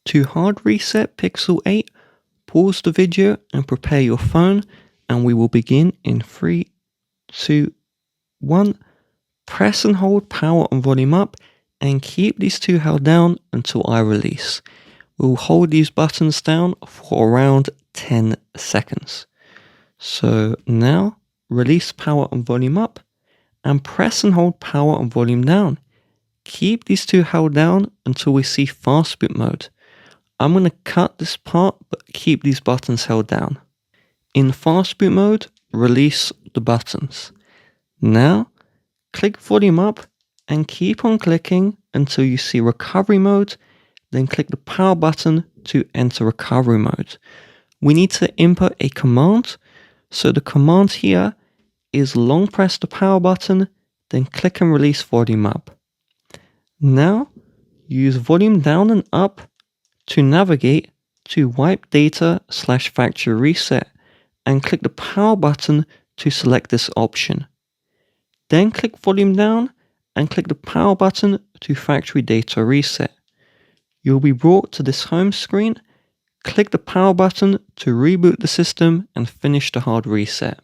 To hard reset Pixel 8, pause the video and prepare your phone, and we will begin in 3, 2, 1. Press and hold power and volume up and keep these two held down until I release. We'll hold these buttons down for around 10 seconds. So now release power and volume up and press and hold power and volume down. Keep these two held down until we see fast boot mode. I'm going to cut this part but keep these buttons held down. In fast boot mode, release the buttons. Now click volume up and keep on clicking until you see recovery mode, then click the power button to enter recovery mode. We need to input a command, so the command here is long press the power button, then click and release volume up. Now use volume down and up to navigate to wipe data/factory reset and click the power button to select this option. Then click volume down and click the power button to factory data reset. You'll be brought to this home screen. Click the power button to reboot the system and finish the hard reset.